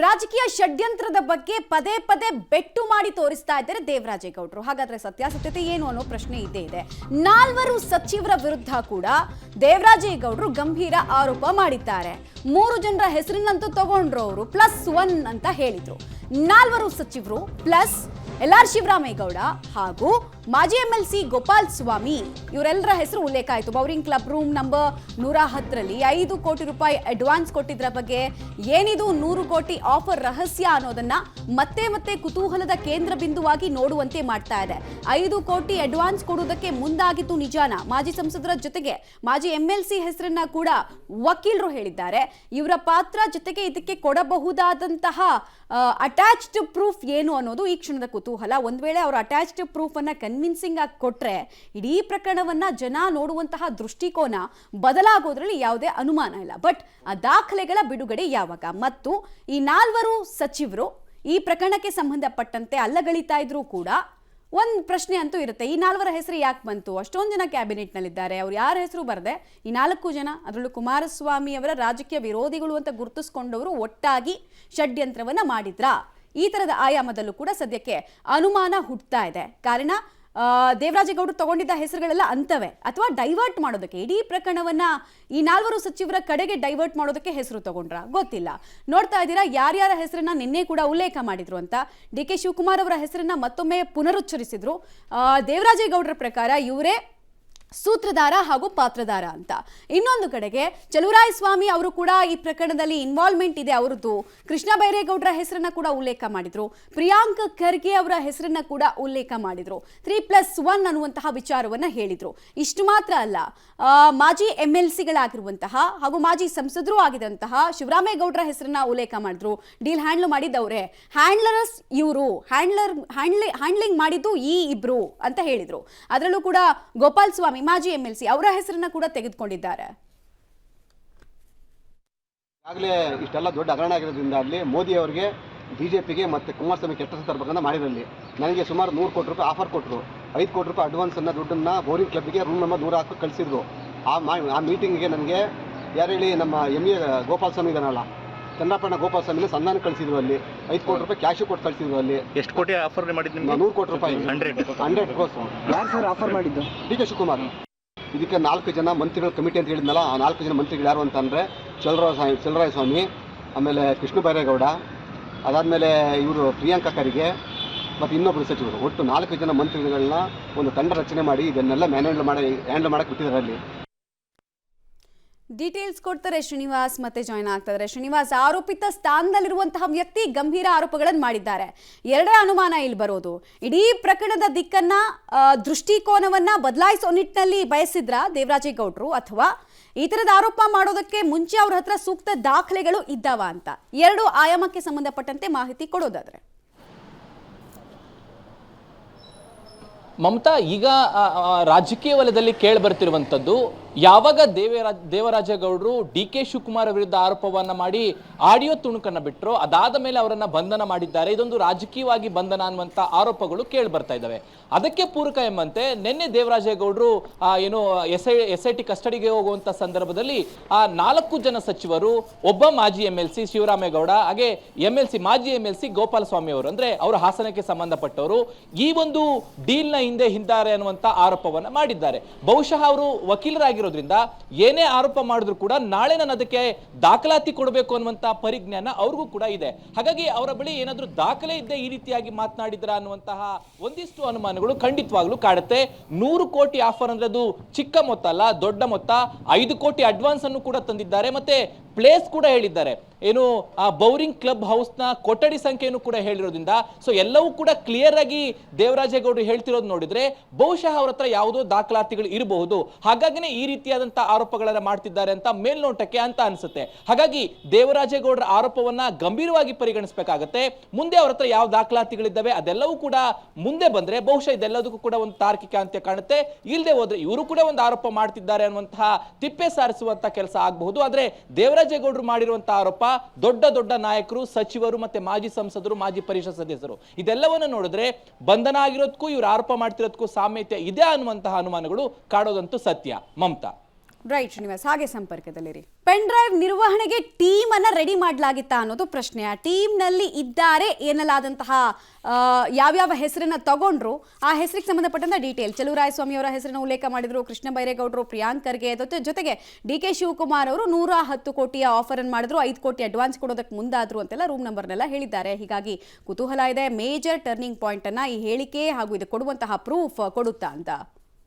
ರಾಜಕೀಯ ಷಡ್ಯಂತ್ರದ ಬಗ್ಗೆ ಪದೇ ಪದೇ ಬೆಟ್ಟು ಮಾಡಿ ತೋರಿಸ್ತಾ ಇದ್ದಾರೆ ದೇವರಾಜೇಗೌಡರು. ಹಾಗಾದ್ರೆ ಸತ್ಯಾಸತ್ಯತೆ ಏನು ಅನ್ನೋ ಪ್ರಶ್ನೆ ಇದ್ದೇ ಇದೆ. 4 ಸಚಿವರ ವಿರುದ್ಧ ಕೂಡ ದೇವರಾಜೇಗೌಡರು ಗಂಭೀರ ಆರೋಪ ಮಾಡಿದ್ದಾರೆ. 3 ಜನರ ಹೆಸರನ್ನಂತೂ ತಗೊಂಡ್ರು ಅವರು +1 ಅಂತ ಹೇಳಿದ್ರು. 4 ಸಚಿವರು ಪ್ಲಸ್ ಎಲ್.ಆರ್. ಶಿವರಾಮೇಗೌಡ ಹಾಗೂ ಮಾಜಿ MLC ಗೋಪಾಲ್ ಸ್ವಾಮಿ ಇವರೆಲ್ಲರ ಹೆಸರು ಉಲ್ಲೇಖ ಆಯಿತು. ಬೌರಿಂಗ್ ಕ್ಲಬ್ ರೂಮ್ ನಂಬರ್ 110ರಲ್ಲಿ 5 ಕೋಟಿ ರೂಪಾಯಿ ಅಡ್ವಾನ್ಸ್ ಕೊಟ್ಟಿದ್ರ ಬಗ್ಗೆ, ಏನಿದು 100 ಕೋಟಿ ಆಫರ್ ರಹಸ್ಯ ಅನ್ನೋದನ್ನ ಮತ್ತೆ ಮತ್ತೆ ಕುತೂಹಲದ ಕೇಂದ್ರ ಬಿಂದುವಾಗಿ ನೋಡುವಂತೆ ಮಾಡ್ತಾ ಇದೆ. 5 ಕೋಟಿ ಅಡ್ವಾನ್ಸ್ ಕೊಡುವುದಕ್ಕೆ ಮುಂದಾಗಿದ್ದು ನಿಜಾನ? ಮಾಜಿ ಸಂಸದರ ಜೊತೆಗೆ ಮಾಜಿ MLC ಹೆಸರನ್ನ ಕೂಡ ವಕೀಲರು ಹೇಳಿದ್ದಾರೆ. ಇವರ ಪಾತ್ರ ಜೊತೆಗೆ ಇದಕ್ಕೆ ಕೊಡಬಹುದಾದಂತಹ ಅಟ್ಯಾಚ್ಡ್ ಪ್ರೂಫ್ ಏನು ಅನ್ನೋದು ಈ ಕ್ಷಣದ ಕುತೂಹಲ. ಒಂದ್ ವೇಳೆ ಅವರು ಅಟ್ಯಾಚ್ಡ್ ಪ್ರೂಫ್ ಅನ್ನ ಕನ್ವಿನ್ಸಿಂಗ್ ಆಗಿ ಕೊಟ್ರೆ ಇಡೀ ಪ್ರಕರಣವನ್ನ ಜನ ನೋಡುವಂತಹ ದೃಷ್ಟಿಕೋನ ಬದಲಾಗೋದ್ರಲ್ಲಿ ಯಾವುದೇ ಅನುಮಾನ ಇಲ್ಲ. ಬಟ್ ಆ ದಾಖಲೆಗಳ ಬಿಡುಗಡೆ ಯಾವಾಗ? ಮತ್ತು ಈ 4 ಸಚಿವರು ಈ ಪ್ರಕರಣಕ್ಕೆ ಸಂಬಂಧಪಟ್ಟಂತೆ ಅಲ್ಲಗಳಿತಾ ಇದ್ರೂ ಕೂಡ ಒಂದು ಪ್ರಶ್ನೆ ಅಂತೂ ಇರುತ್ತೆ. ಈ 4 ಹೆಸರು ಯಾಕೆ ಬಂತು? ಅಷ್ಟೊಂದು ಜನ ಕ್ಯಾಬಿನೆಟ್ ನಲ್ಲಿದ್ದಾರೆ, ಅವ್ರು ಯಾರ ಹೆಸರು ಬರದೆ ಈ 4 ಜನ, ಅದರಲ್ಲೂ ಕುಮಾರಸ್ವಾಮಿ ಅವರ ರಾಜಕೀಯ ವಿರೋಧಿಗಳು ಅಂತ ಗುರುತಿಸ್ಕೊಂಡವರು ಒಟ್ಟಾಗಿ ಷಡ್ಯಂತ್ರವನ್ನ ಮಾಡಿದ್ರಾ? ಈ ತರದ ಆಯಾಮದಲ್ಲೂ ಕೂಡ ಸದ್ಯಕ್ಕೆ ಅನುಮಾನ ಹುಟ್ಟುತ್ತಾ ಇದೆ. ಕಾರಣ ದೇವರಾಜೇಗೌಡರು ತಗೊಂಡಿದ್ದ ಹೆಸರುಗಳೆಲ್ಲ ಅಂತವೆ, ಅಥವಾ ಡೈವರ್ಟ್ ಮಾಡೋದಕ್ಕೆ ಇಡೀ ಪ್ರಕರಣವನ್ನ ಈ 4 ಸಚಿವರ ಕಡೆಗೆ ಡೈವರ್ಟ್ ಮಾಡೋದಕ್ಕೆ ಹೆಸರು ತಗೊಂಡ್ರ ಗೊತ್ತಿಲ್ಲ. ನೋಡ್ತಾ ಇದ್ದೀರಾ ಯಾರ್ಯಾರ ಹೆಸರನ್ನ ನಿನ್ನೆ ಕೂಡ ಉಲ್ಲೇಖ ಮಾಡಿದ್ರು ಅಂತ. DK ಶಿವಕುಮಾರ್ ಅವರ ಹೆಸರನ್ನ ಮತ್ತೊಮ್ಮೆ ಪುನರುಚ್ಚರಿಸಿದ್ರು. ದೇವರಾಜೇಗೌಡರ ಪ್ರಕಾರ ಇವರೇ ಸೂತ್ರಧಾರ ಹಾಗೂ ಪಾತ್ರಧಾರ ಅಂತ. ಇನ್ನೊಂದು ಕಡೆಗೆ ಚಲುವರಾಯಸ್ವಾಮಿ ಅವರು ಕೂಡ ಈ ಪ್ರಕರಣದಲ್ಲಿ ಇನ್ವಾಲ್ವ್ಮೆಂಟ್ ಇದೆ ಅವರದ್ದು. ಕೃಷ್ಣ ಬೈರೇಗೌಡರ ಹೆಸರನ್ನ ಕೂಡ ಉಲ್ಲೇಖ ಮಾಡಿದ್ರು. ಪ್ರಿಯಾಂಕ್ ಖರ್ಗೆ ಅವರ ಹೆಸರನ್ನ ಕೂಡ ಉಲ್ಲೇಖ ಮಾಡಿದ್ರು. 3+1 ಅನ್ನುವಂತಹ ವಿಚಾರವನ್ನ ಹೇಳಿದ್ರು. ಇಷ್ಟು ಮಾತ್ರ ಅಲ್ಲ, ಮಾಜಿ MLCಗಳಾಗಿರುವಂತಹ ಹಾಗೂ ಮಾಜಿ ಸಂಸದರು ಆಗಿದಂತಹ ಶಿವರಾಮೇಗೌಡರ ಹೆಸರನ್ನ ಉಲ್ಲೇಖ ಮಾಡಿದ್ರು. ಡೀಲ್ ಹ್ಯಾಂಡ್ಲ್ ಮಾಡಿದ್ದವರೇ, ಹ್ಯಾಂಡ್ಲರ್ಸ್ ಇವರು, ಹ್ಯಾಂಡ್ಲಿಂಗ್ ಮಾಡಿದ್ದು ಈ ಇಬ್ರು ಅಂತ ಹೇಳಿದ್ರು. ಅದರಲ್ಲೂ ಕೂಡ ಗೋಪಾಲ್ ಸ್ವಾಮಿ ಮಾಜಿ MLC ಅವರ ಹೆಸರನ್ನ ಕೂಡ ತೆಗೆದುಕೊಂಡಿದ್ದಾರೆ. ಈಗಾಗಲೇ ಇಷ್ಟೆಲ್ಲ ದೊಡ್ಡ ಹಗರಣ ಆಗಿರೋದ್ರಿಂದ ಅಲ್ಲಿ ಮೋದಿ ಅವರಿಗೆ, BJPಗೆ ಮತ್ತು ಕುಮಾರಸ್ವಾಮಿ ಕೆಟ್ಟ ಸಂದರ್ಭಗಳನ್ನು ಮಾಡಿರಲ್ಲಿ ನನಗೆ ಸುಮಾರು 100 ಕೋಟಿ ರೂಪಾಯಿ ಆಫರ್ ಕೊಟ್ಟರು. 5 ಕೋಟಿ ರೂಪಾಯಿ ಅಡ್ವಾನ್ಸನ್ನು ದುಡ್ಡನ್ನು ಬೋರಿಂಗ್ ಕ್ಲಬ್ಗೆ ರೂಮ್ ನಂಬರ್ 110 ಕಳಿಸಿದ್ರು. ಆ ಮೀಟಿಂಗಿಗೆ ನನಗೆ ಯಾರು ಹೇಳಿ, ನಮ್ಮ MA ಗೋಪಾಲ್ ಸ್ವಾಮಿ ಇದನ್ನಲ್ಲ, ಚಂದ್ರಪ್ಪಣ್ಣ ಗೋಪಾಲ್ ಸ್ವಾಮಿನ ಸಂಧಾನ ಕಳಿಸಿದ್ರು. ಅಲ್ಲಿ 5 ಕೋಟಿ ರೂಪಾಯಿ ಕ್ಯಾಶ್ ಕೊಟ್ಟು ಕಳಿಸಿದ್ರು. ಅಲ್ಲಿ ಎಷ್ಟು ಕೋಟಿ ಆಫರ್ ಮಾಡಿದ್ರು? 100 ಕೋಟಿ ರೂಪಾಯಿ 100 ಕ್ರೋಸ್. ಯಾರು ಸರ್ ಆಫರ್ ಮಾಡಿದ್ದು? DK ಶಿವಕುಮಾರ್. ಇದಕ್ಕೆ 4 ಜನ ಮಂತ್ರಿಗಳ ಕಮಿಟಿ ಅಂತ ಹೇಳಿದ್ನಲ್ಲ, ಆ 4 ಜನ ಮಂತ್ರಿಗಳು ಯಾರು ಅಂತಂದರೆ ಚಲುವರಾಯಸ್ವಾಮಿ, ಆಮೇಲೆ ಕೃಷ್ಣ ಬೈರೇಗೌಡ, ಅದಾದಮೇಲೆ ಇವರು ಪ್ರಿಯಾಂಕಾ ಖರ್ಗೆ ಮತ್ತು ಇನ್ನೊಬ್ಬರು ಸಚಿವರು. ಒಟ್ಟು 4 ಜನ ಮಂತ್ರಿಗಳನ್ನ ಒಂದು ತಂಡ ರಚನೆ ಮಾಡಿ ಇದನ್ನೆಲ್ಲ ಹ್ಯಾಂಡಲ್ ಮಾಡಕ್ಕೆ ಬಿಟ್ಟಿದ್ದಾರೆ. ಅಲ್ಲಿ ಡೀಟೇಲ್ಸ್ ಕೊಡ್ತಾರೆ ಶ್ರೀನಿವಾಸ್, ಮತ್ತೆ ಜಾಯ್ನ್ ಆಗ್ತಾರೆ. ಶ್ರೀನಿವಾಸ್, ಆರೋಪಿತ ಸ್ಥಾನದಲ್ಲಿರುವಂತಹ ವ್ಯಕ್ತಿ ಗಂಭೀರ ಆರೋಪಗಳನ್ನು ಮಾಡಿದ್ದಾರೆ. ಎರಡೇ ಅನುಮಾನ ಇಲ್ಲಿ ಬರೋದು, ಇಡೀ ಪ್ರಕರಣದ ದಿಕ್ಕನ್ನ ದೃಷ್ಟಿಕೋನವನ್ನ ಬದಲಾಯಿಸೋ ನಿಟ್ಟಿನಲ್ಲಿ ಬಯಸಿದ್ರ ದೇವರಾಜೇಗೌಡರು, ಅಥವಾ ಈ ತರದ ಆರೋಪ ಮಾಡೋದಕ್ಕೆ ಮುಂಚೆ ಅವ್ರ ಹತ್ರ ಸೂಕ್ತ ದಾಖಲೆಗಳು ಇದ್ದಾವ ಅಂತ. 2 ಆಯಾಮಕ್ಕೆ ಸಂಬಂಧಪಟ್ಟಂತೆ ಮಾಹಿತಿ ಕೊಡೋದಾದ್ರೆ. ಮಮತಾ, ಈಗ ರಾಜಕೀಯ ವಲಯದಲ್ಲಿ ಕೇಳಿ ಬರ್ತಿರುವಂಥದ್ದು, ಯಾವಾಗ ದೇವರಾಜೇಗೌಡರು DK ಶಿವಕುಮಾರ್ ವಿರುದ್ಧ ಆರೋಪವನ್ನ ಮಾಡಿ ಆಡಿಯೋ ತುಣುಕನ್ನ ಬಿಟ್ಟರು, ಅದಾದ ಮೇಲೆ ಅವರನ್ನ ಬಂಧನ ಮಾಡಿದ್ದಾರೆ. ಇದೊಂದು ರಾಜಕೀಯವಾಗಿ ಬಂಧನ ಅನ್ನುವಂಥ ಆರೋಪಗಳು ಕೇಳಿ ಬರ್ತಾ ಇದ್ದಾವೆ. ಅದಕ್ಕೆ ಪೂರಕ ಎಂಬಂತೆ ನಿನ್ನೆ ದೇವರಾಜೇಗೌಡರು ಏನು SIT ಕಸ್ಟಡಿಗೆ ಹೋಗುವಂತ ಸಂದರ್ಭದಲ್ಲಿ 4 ಜನ ಸಚಿವರು, ಒಬ್ಬ ಮಾಜಿ MLC ಶಿವರಾಮೇಗೌಡ, ಹಾಗೆ ಮಾಜಿ MLC ಗೋಪಾಲ್ ಸ್ವಾಮಿ ಅವರು, ಅಂದ್ರೆ ಅವರ ಹಾಸನಕ್ಕೆ ಸಂಬಂಧಪಟ್ಟವರು, ಈ ಒಂದು ಡೀಲ್ ನ ಹಿಂದಾರೆ ಅನ್ನುವಂತ ಆರೋಪವನ್ನ ಮಾಡಿದ್ದಾರೆ. ಬಹುಶಃ ಅವರು ವಕೀಲರಾಗಿರೋದ್ರಿಂದ ಏನೇ ಆರೋಪ ಮಾಡಿದ್ರು ಕೂಡ ನಾಳೆ ನಾನು ಅದಕ್ಕೆ ದಾಖಲಾತಿ ಕೊಡಬೇಕು ಅನ್ನುವಂತ ಪರಿಜ್ಞಾನ ಅವ್ರಿಗೂ ಕೂಡ ಇದೆ. ಹಾಗಾಗಿ ಅವರ ಬಳಿ ಏನಾದ್ರೂ ದಾಖಲೆ ಇದ್ದೇ ಈ ರೀತಿಯಾಗಿ ಮಾತನಾಡಿದ್ರ ಅನ್ನುವಂತಹ ಒಂದಿಷ್ಟು ಅನುಮಾನಗಳು ಖಂಡಿತವಾಗ್ಲೂ ಕಾಡುತ್ತೆ. 100 ಕೋಟಿ ಆಫರ್ ಅಂದ್ರೆ ಅದು ಚಿಕ್ಕ ಮೊತ್ತ ಅಲ್ಲ, ದೊಡ್ಡ ಮೊತ್ತ. 5 ಕೋಟಿ ಅಡ್ವಾನ್ಸ್ ಅನ್ನು ಕೂಡ ತಂದಿದ್ದಾರೆ, ಮತ್ತೆ ಪ್ಲೇಸ್ ಕೂಡ ಹೇಳಿದ್ದಾರೆ. ಏನು ಆ ಬೌರಿಂಗ್ ಕ್ಲಬ್ ಹೌಸ್ ನ ಕೊಠಡಿ ಸಂಖ್ಯೆಯನ್ನು ಕೂಡ ಹೇಳಿರೋದ್ರಿಂದ ಸೊ ಎಲ್ಲವೂ ಕೂಡ ಕ್ಲಿಯರ್ ಆಗಿ ದೇವರಾಜೇಗೌಡರು ಹೇಳ್ತಿರೋದು ನೋಡಿದ್ರೆ ಬಹುಶಃ ಅವ್ರ ಹತ್ರ ಯಾವುದೋ ದಾಖಲಾತಿಗಳು ಇರಬಹುದು. ಹಾಗಾಗಿನೇ ಈ ರೀತಿಯಾದಂತಹ ಆರೋಪಗಳನ್ನ ಮಾಡ್ತಿದ್ದಾರೆ ಅಂತ ಮೇಲ್ನೋಟಕ್ಕೆ ಅಂತ ಅನ್ಸುತ್ತೆ. ಹಾಗಾಗಿ ದೇವರಾಜೇಗೌಡರ ಆರೋಪವನ್ನ ಗಂಭೀರವಾಗಿ ಪರಿಗಣಿಸಬೇಕಾಗತ್ತೆ. ಮುಂದೆ ಅವ್ರ ಹತ್ರ ಯಾವ ದಾಖಲಾತಿಗಳಿದ್ದಾವೆ ಅದೆಲ್ಲವೂ ಕೂಡ ಮುಂದೆ ಬಂದ್ರೆ ಬಹುಶಃ ಇದೆಲ್ಲದಕ್ಕೂ ಕೂಡ ಒಂದು ತಾರ್ಕಿಕ ಅಂತ್ಯ ಕಾಣುತ್ತೆ. ಇಲ್ಲದೆ ಹೋದ್ರೆ ಇವರು ಕೂಡ ಒಂದು ಆರೋಪ ಮಾಡ್ತಿದ್ದಾರೆ ಅನ್ನುವಂತಹ ತಿಪ್ಪೆ ಸಾರಿಸುವಂತ ಕೆಲಸ ಆಗಬಹುದು. ಆದ್ರೆ ದೇವರಾಜೇಗೌಡರು ಮಾಡಿರುವಂತಹ ಆರೋಪ ದೊಡ್ಡ ದೊಡ್ಡ ನಾಯಕರು, ಸಚಿವರು, ಮತ್ತೆ ಮಾಜಿ ಸಂಸದರು, ಮಾಜಿ ಪರಿಷತ್ ಸದಸ್ಯರು, ಇದೆಲ್ಲವನ್ನು ನೋಡಿದ್ರೆ ಬಂಧನ ಆಗಿರೋದಕ್ಕೂ ಇವರು ಆರೋಪ ಮಾಡ್ತಿರೋದಕ್ಕೂ ಸಾಮ್ಯತೆ ಇದೆ ಅನ್ನುವಂತಹ ಅನುಮಾನಗಳು ಕಾಡೋದಂತೂ ಸತ್ಯ. ಮಮತಾ. ರೈಟ್ ಶ್ರೀನಿವಾಸ್, ಹಾಗೆ ಸಂಪರ್ಕದಲ್ಲಿರಿ. ಪೆನ್ ಡ್ರೈವ್ ನಿರ್ವಹಣೆಗೆ ಟೀಮ್ ಅನ್ನ ರೆಡಿ ಮಾಡಲಾಗಿತ್ತಾ ಅನ್ನೋದು ಪ್ರಶ್ನೆ. ಆ ಟೀಮ್ ನಲ್ಲಿ ಇದ್ದಾರೆ ಎನ್ನಲಾದಂತಹ ಯಾವ್ಯಾವ ಹೆಸರನ್ನ ತಗೊಂಡ್ರು, ಆ ಹೆಸರಿಗೆ ಸಂಬಂಧಪಟ್ಟಂತ ಡೀಟೇಲ್ ಚಲುವರಾಯಸ್ವಾಮಿ ಅವರ ಹೆಸರನ್ನ ಉಲ್ಲೇಖ ಮಾಡಿದ್ರು, ಕೃಷ್ಣ ಬೈರೇಗೌಡರು, ಪ್ರಿಯಾಂಕ್ ಖರ್ಗೆ ಜೊತೆಗೆ ಡಿ.ಕೆ. ಶಿವಕುಮಾರ್ ಅವರು 110 ಕೋಟಿಯ ಆಫರ್ ಅನ್ನು ಮಾಡಿದ್ರು, 5 ಕೋಟಿ ಅಡ್ವಾನ್ಸ್ ಕೊಡೋದಕ್ಕೆ ಮುಂದಾದ್ರು ಅಂತೆಲ್ಲ ರೂಮ್ ನಂಬರ್ನೆಲ್ಲ ಹೇಳಿದ್ದಾರೆ. ಹೀಗಾಗಿ ಕುತೂಹಲ ಇದೆ, ಮೇಜರ್ ಟರ್ನಿಂಗ್ ಪಾಯಿಂಟ್ ಅನ್ನ ಈ ಹೇಳಿಕೆ ಹಾಗೂ ಇದು ಕೊಡುವಂತಹ ಪ್ರೂಫ್ ಕೊಡುತ್ತಾ ಅಂತ.